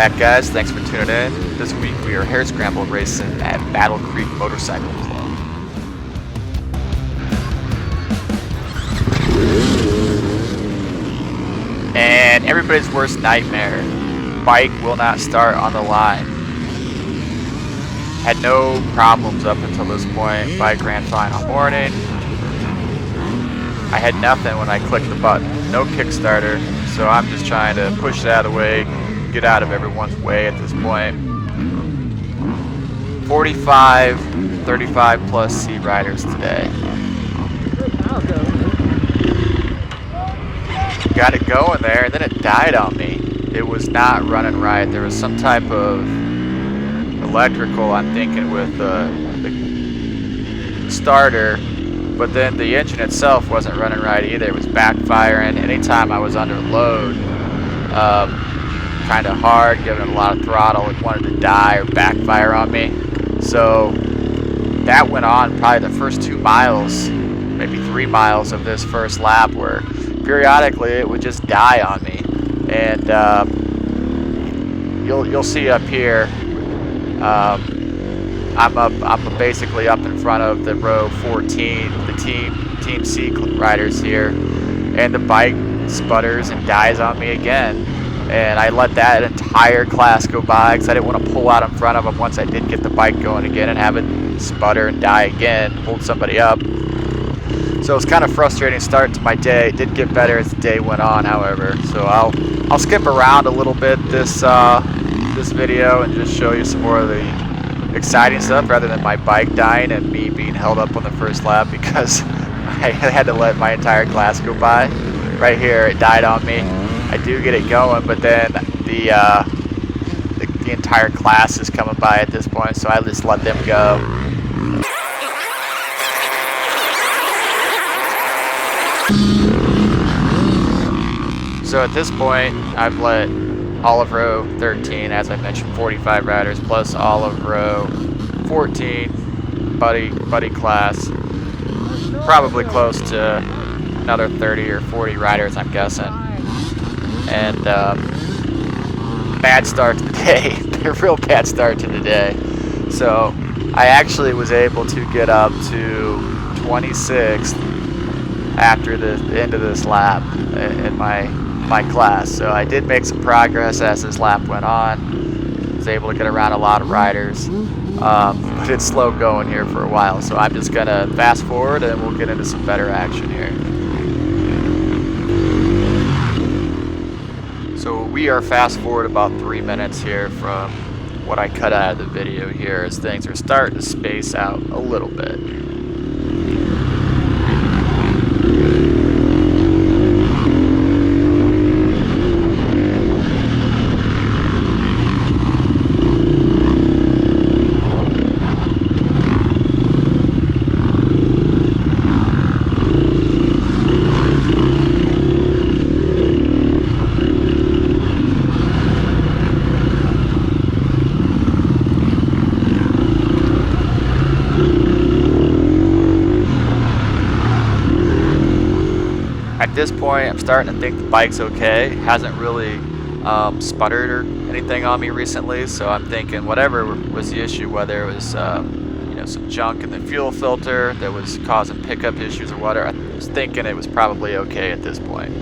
back, guys. Thanks for tuning in. This week we are Hare Scramble racing at Battle Creek Motorcycle Club. And everybody's worst nightmare. Bike will not start on the line. Had no problems up until this point. Bike ran fine all morning. I had nothing when I clicked the button. No Kickstarter. So I'm just trying to push it out of the way, get out of everyone's way at this point. 45, 35 plus C riders today. Got it going there, and then it died on me. It was not running right. There was some type of electrical, I'm thinking, with the starter, but then the engine itself wasn't running right either. It was backfiring. Anytime I was under load, kind of hard, giving it a lot of throttle, it wanted to die or backfire on me. So that went on probably the first 2 miles, maybe 3 miles of this first lap, where periodically it would just die on me. And you'll see up here, I'm basically up in front of the row 14, the Team C riders here, and the bike sputters and dies on me again. And I let that entire class go by because I didn't want to pull out in front of them once I did get the bike going again and have it sputter and die again, hold somebody up. So it was kind of frustrating start to my day. It did get better as the day went on, however. So I'll skip around a little bit this video and just show you some more of the exciting stuff rather than my bike dying and me being held up on the first lap because I had to let my entire class go by. Right here, it died on me. I do get it going, but then the entire class is coming by at this point, so I just let them go. So at this point, I've let all of row 13, as I mentioned, 45 riders, plus all of row 14, buddy class, probably close to another 30 or 40 riders, I'm guessing. And bad start to the day, a real bad start to the day. So I actually was able to get up to 26th after the end of this lap in my class. So I did make some progress as this lap went on. Was able to get around a lot of riders, but it's slow going here for a while. So I'm just gonna fast forward and we'll get into some better action here. So we are fast forward about 3 minutes here from what I cut out of the video here, as things are starting to space out a little bit. At this point, I'm starting to think the bike's okay. Hasn't really sputtered or anything on me recently, so I'm thinking whatever was the issue, whether it was some junk in the fuel filter that was causing pickup issues or whatever, I was thinking it was probably okay at this point.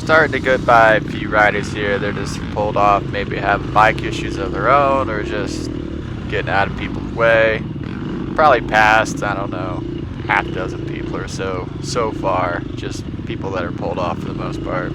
starting to get by a few riders here. They're just pulled off, maybe have bike issues of their own or just getting out of people's way. Probably past, I don't know, half a dozen people or so far. Just people that are pulled off for the most part.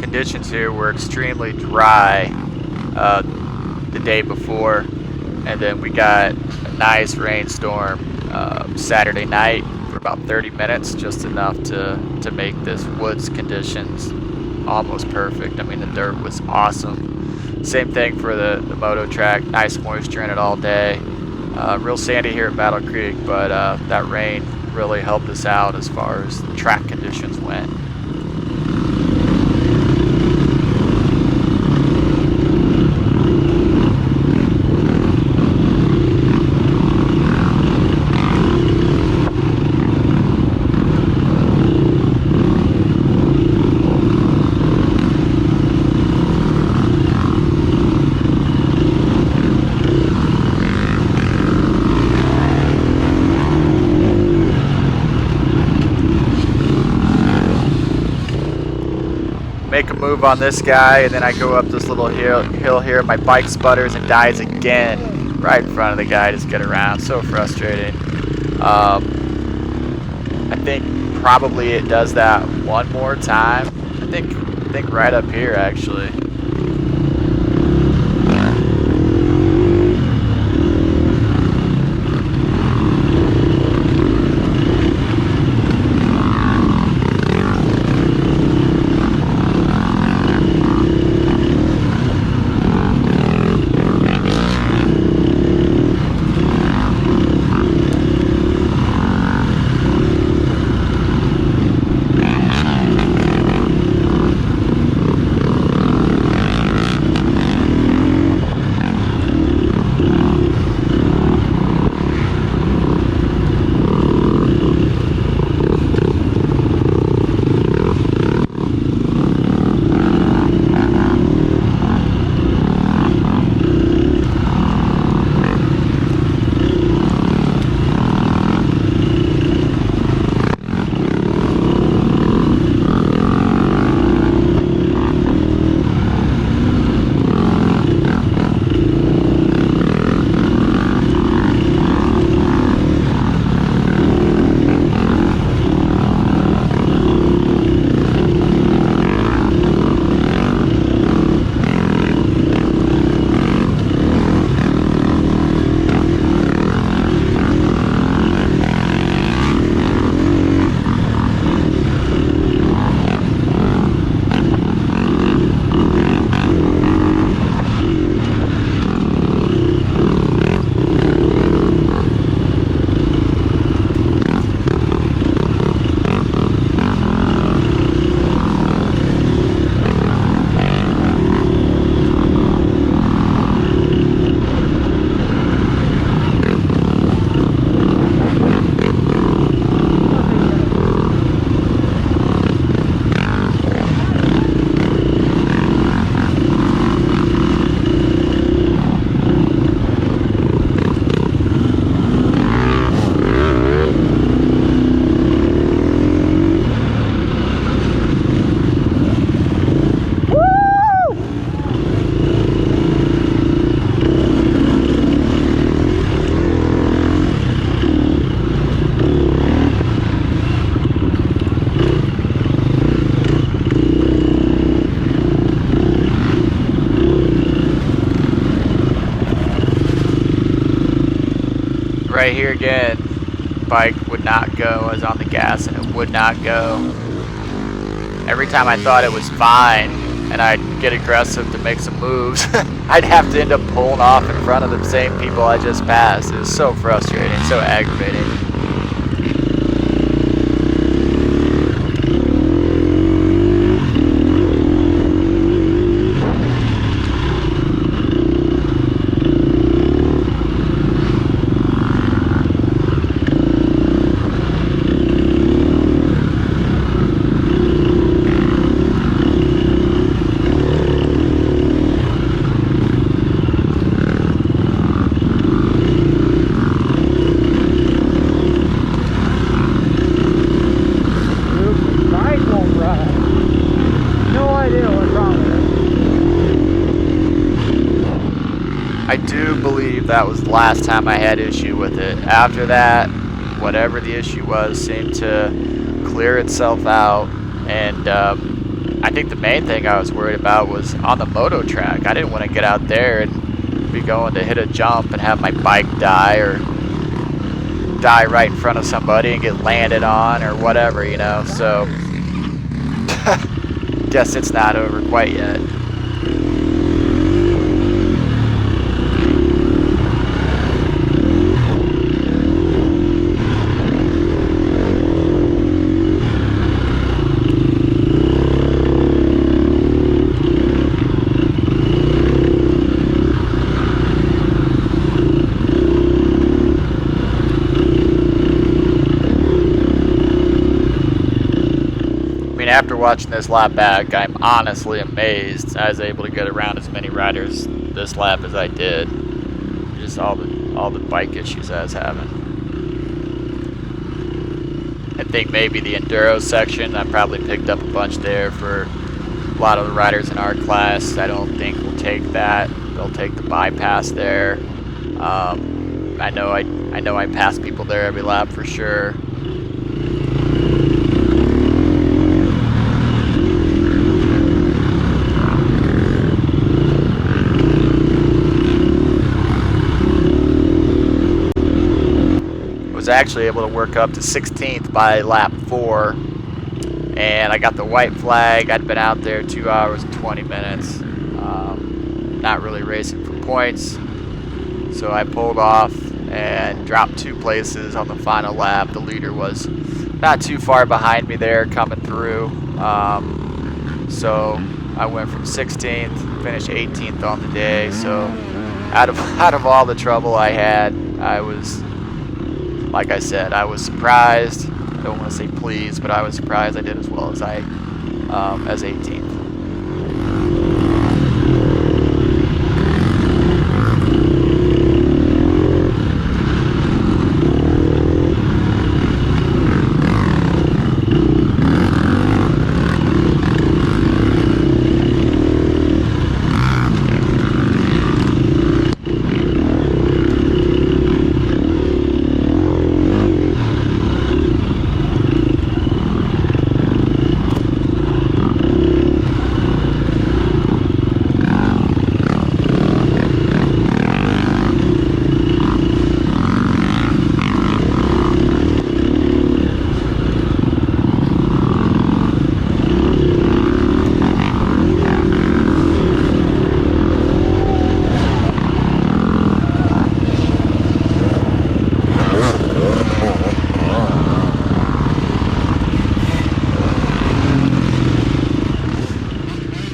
Conditions here were extremely dry the day before, and then we got a nice rainstorm Saturday night for about 30 minutes, just enough to make this woods conditions almost perfect. I mean, the dirt was awesome. Same thing for the moto track, nice moisture in it all day. Real sandy here at Battle Creek, but that rain really helped us out as far as the track conditions went. Make a move on this guy, and then I go up this little hill here. My bike sputters and dies again right in front of the guy. Just get around. So frustrating. I think probably it does that one more time. I think right up here actually. Right here again, bike would not go. I was on the gas and it would not go. Every time I thought it was fine and I'd get aggressive to make some moves, I'd have to end up pulling off in front of the same people I just passed. It was so frustrating, so aggravating. I do believe that was the last time I had issue with it. After that, whatever the issue was seemed to clear itself out. And I think the main thing I was worried about was on the moto track. I didn't want to get out there and be going to hit a jump and have my bike die or die right in front of somebody and get landed on or whatever, you know. So guess it's not over quite yet. After watching this lap back, I'm honestly amazed I was able to get around as many riders this lap as I did. Just all the bike issues I was having. I think maybe the enduro section, I probably picked up a bunch there for a lot of the riders in our class. I don't think we'll take that. They'll take the bypass there. I know I pass people there every lap for sure. Was actually able to work up to 16th by lap 4, and I got the white flag. I'd been out there 2 hours and 20 minutes, not really racing for points, so I pulled off and dropped 2 places on the final lap. The leader was not too far behind me there coming through, so I went from 16th, finished 18th on the day. So out of all the trouble I had, I was, like I said, I was surprised. I don't want to say pleased, but I was surprised I did as well as as 18th.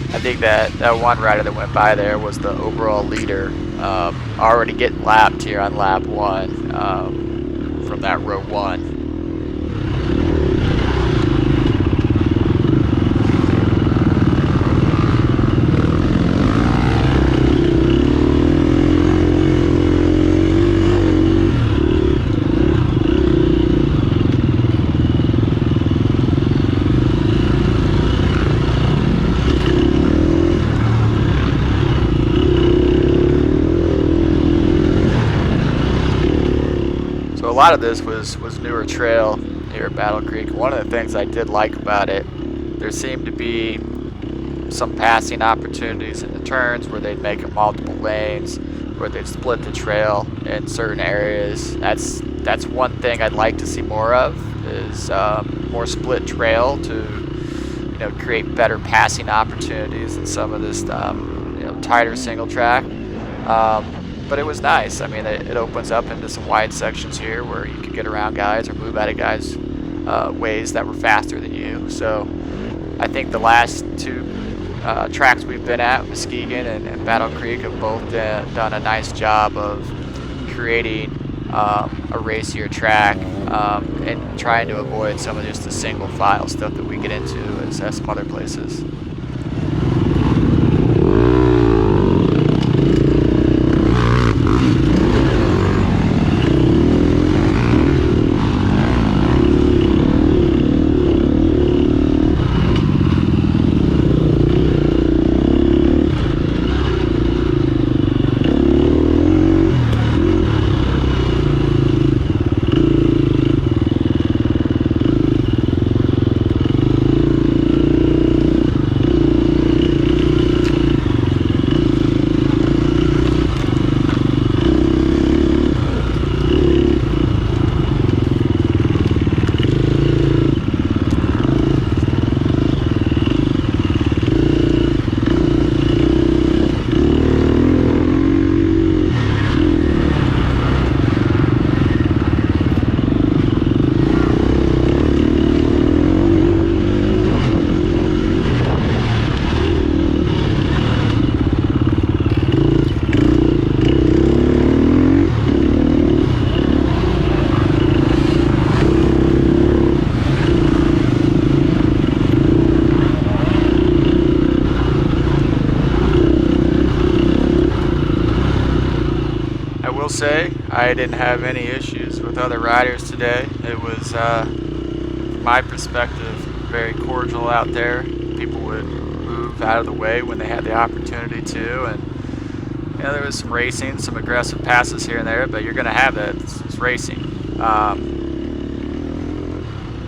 I think that one rider that went by there was the overall leader, already getting lapped here on lap 1 from that row 1. A lot of this was newer trail here at Battle Creek. One of the things I did like about it, there seemed to be some passing opportunities in the turns where they'd make it multiple lanes, where they'd split the trail in certain areas. That's that's one thing I'd like to see more of, is more split trail to create better passing opportunities in some of this tighter single track. But it was nice. I mean, it opens up into some wide sections here where you could get around guys or move out of guys ways that were faster than you. So I think the last two tracks we've been at, Muskegon and Battle Creek, have both done a nice job of creating a racier track and trying to avoid some of just the single file stuff that we get into as some other places. Say I didn't have any issues with other riders today. It was, from my perspective, very cordial out there. People would move out of the way when they had the opportunity to, and there was some racing, some aggressive passes here and there, but you're going to have that. It's racing. I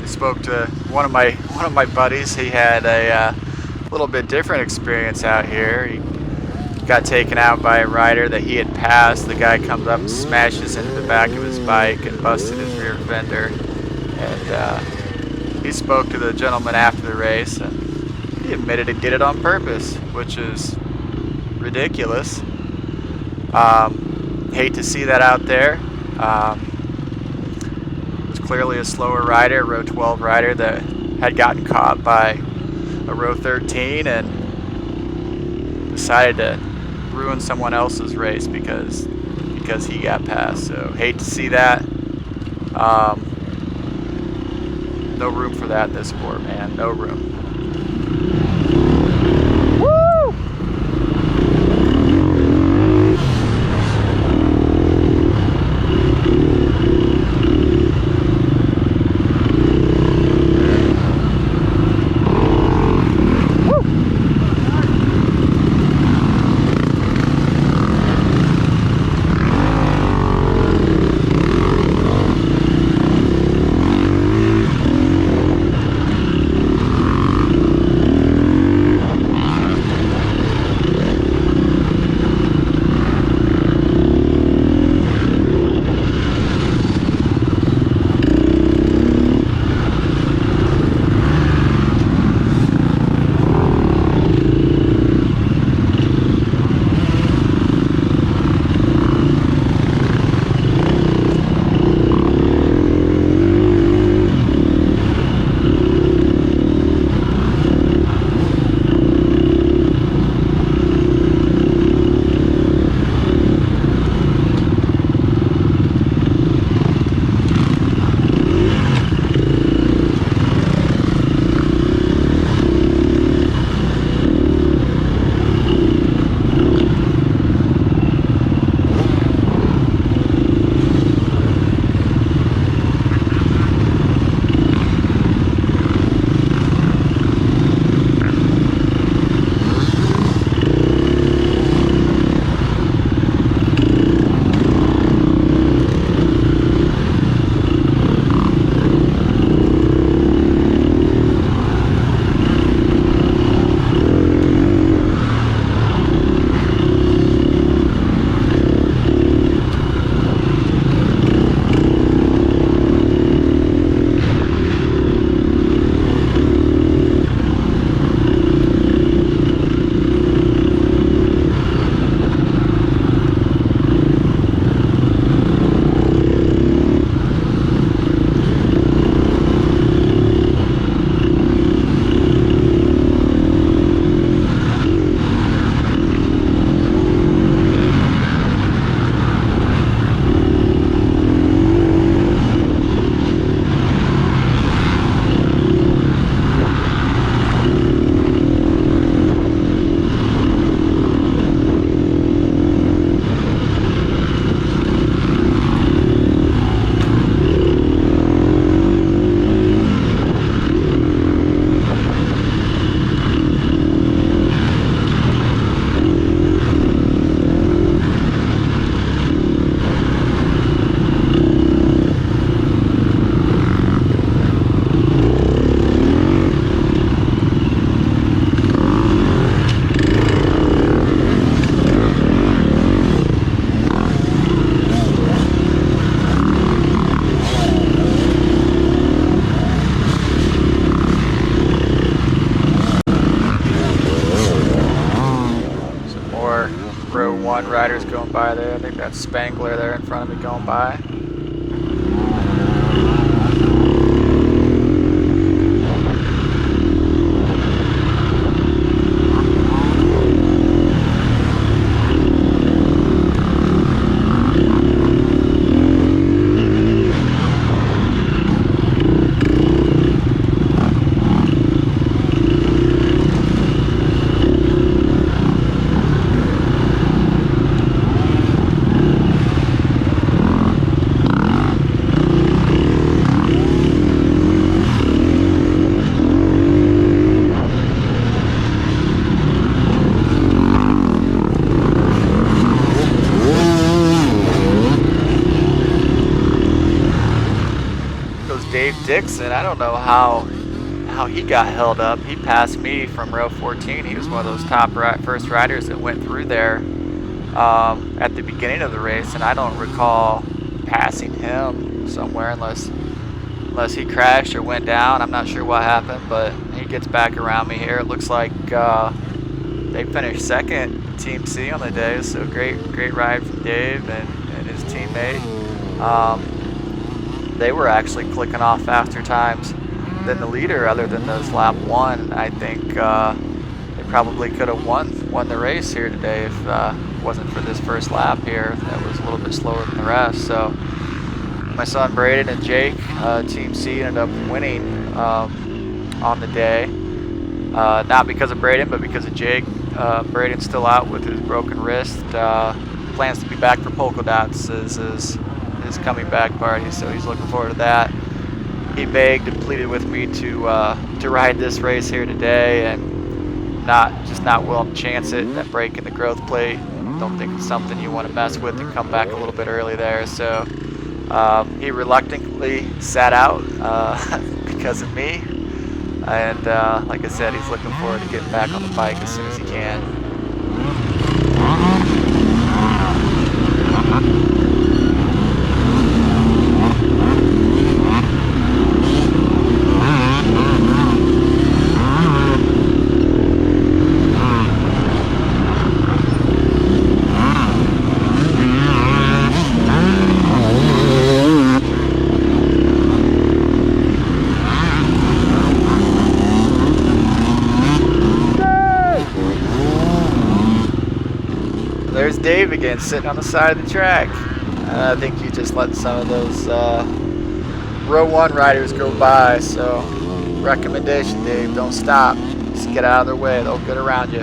spoke to one of my buddies. He had a little bit different experience out here. He got taken out by a rider that he had passed. The guy comes up and smashes into the back of his bike and busted his rear fender. And he spoke to the gentleman after the race, and he admitted he did it on purpose, which is ridiculous. Hate to see that out there. It was clearly a slower rider, a row 12 rider that had gotten caught by a row 13 and decided to ruin someone else's race because he got passed. So hate to see that. No room for that in this sport, man. No room. riders going by there. I think that's Spangler there in front of me going by. Dave Dixon, I don't know how he got held up. He passed me from row 14. He was one of those top first riders that went through there at the beginning of the race, and I don't recall passing him somewhere unless he crashed or went down. I'm not sure what happened, but he gets back around me here. It looks like they finished second, Team C on the day, so great ride from Dave and his teammate. They were actually clicking off faster times than the leader, other than those lap 1. I think they probably could have won the race here today if it wasn't for this first lap here that was a little bit slower than the rest. So my son Braden and Jake, Team C, ended up winning on the day. Not because of Braden, but because of Jake. Braden's still out with his broken wrist. Plans to be back for polka dots is his coming back party, so he's looking forward to that. He begged and pleaded with me to ride this race here today, and not willing to chance it. That break in the growth plate, don't think it's something you want to mess with and come back a little bit early there. So he reluctantly sat out because of me, and like I said, he's looking forward to getting back on the bike as soon as he can. There's Dave again, sitting on the side of the track. I think he just let some of those row 1 riders go by, so recommendation, Dave, don't stop. Just get out of their way, they'll get around you.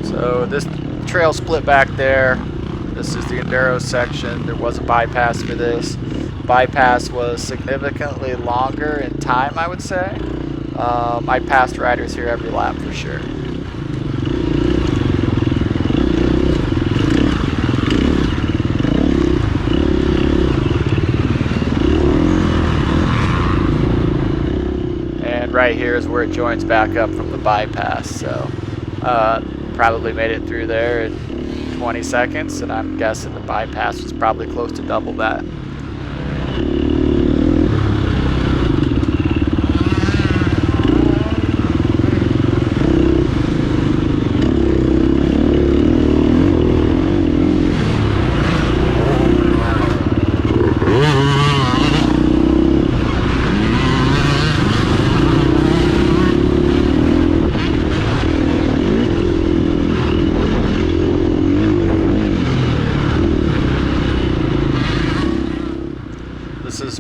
So this trail split back there. This is the enduro section. There was a bypass for this. Bypass was significantly longer in time, I would say. I passed riders here every lap for sure. And right here is where it joins back up from the bypass. So probably made it through there in 20 seconds, and I'm guessing the bypass was probably close to double that.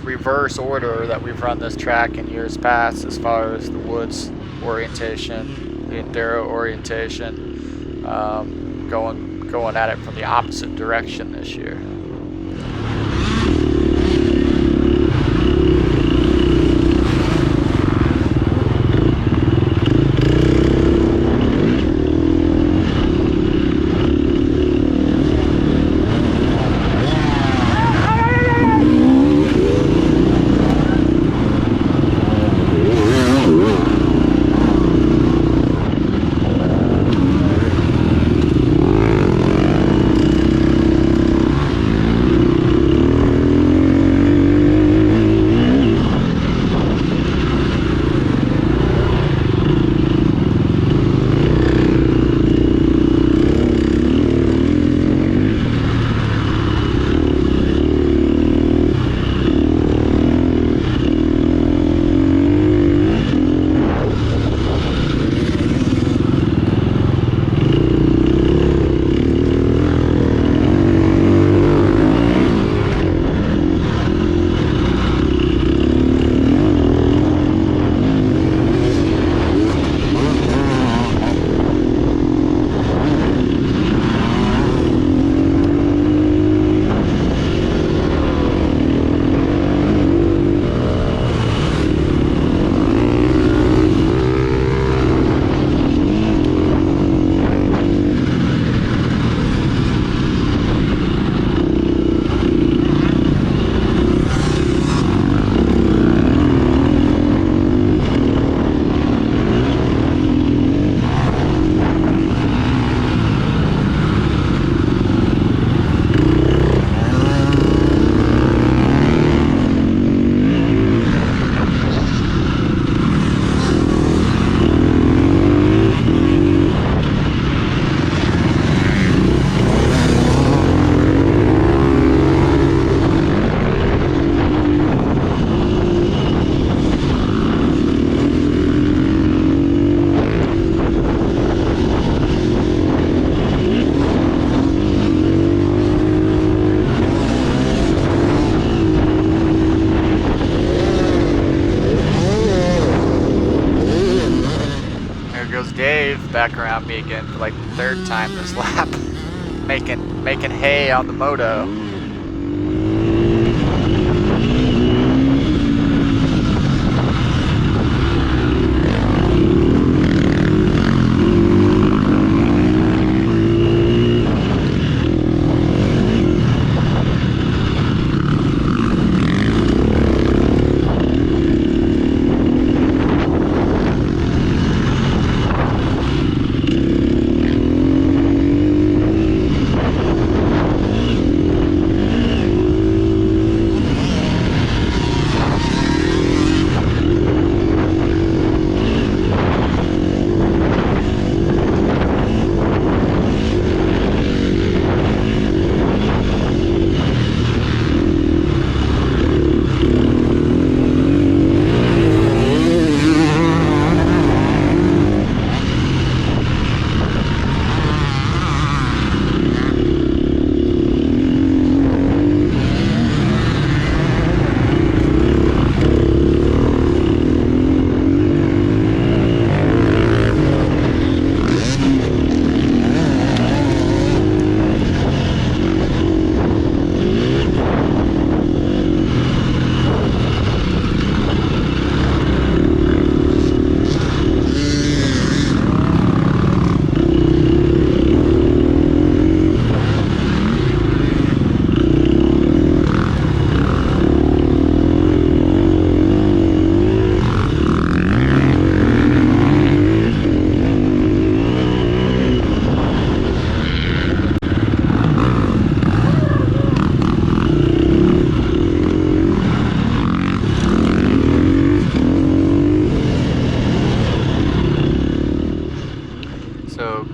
Reverse order that we've run this track in years past as far as the woods orientation, the enduro orientation, going at it from the opposite direction this year. back around me again for like the third time this lap, making hay on the moto.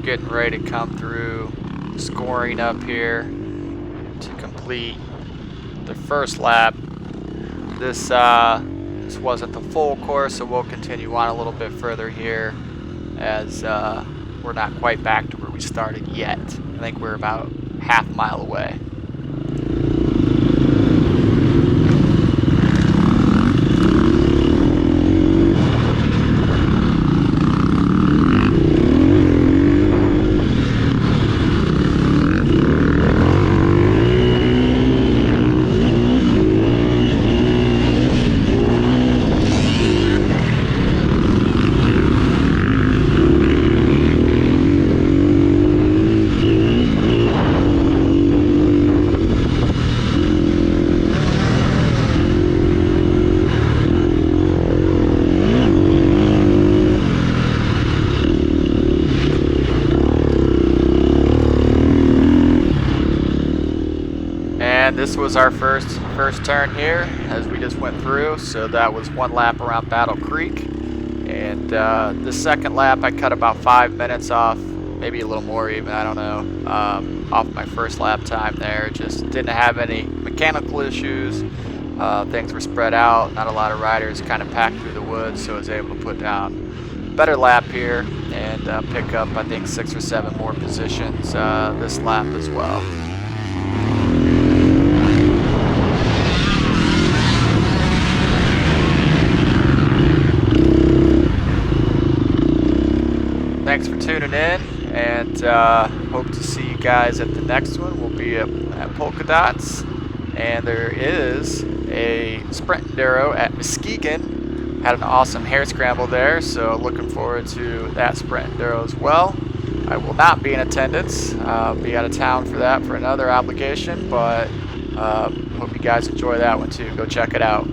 Getting ready to come through, scoring up here to complete the first lap. This wasn't the full course, so we'll continue on a little bit further here, as we're not quite back to where we started yet. I think we're about half a mile away. And this was our first turn here as we just went through, so that was one lap around Battle Creek. And the second lap I cut about 5 minutes off, maybe a little more even, I don't know, off my first lap time there. Just didn't have any mechanical issues. Things were spread out, not a lot of riders, kind of packed through the woods, so I was able to put down a better lap here and pick up, I think, 6 or 7 more positions this lap as well. Thanks for tuning in, and hope to see you guys at the next one. We'll be at Polka Dots, and there is a sprint enduro at Muskegon. Had an awesome Hare Scramble there, so looking forward to that sprint enduro as well. I will not be in attendance. I'll be out of town for that for another obligation, but hope you guys enjoy that one too. Go check it out.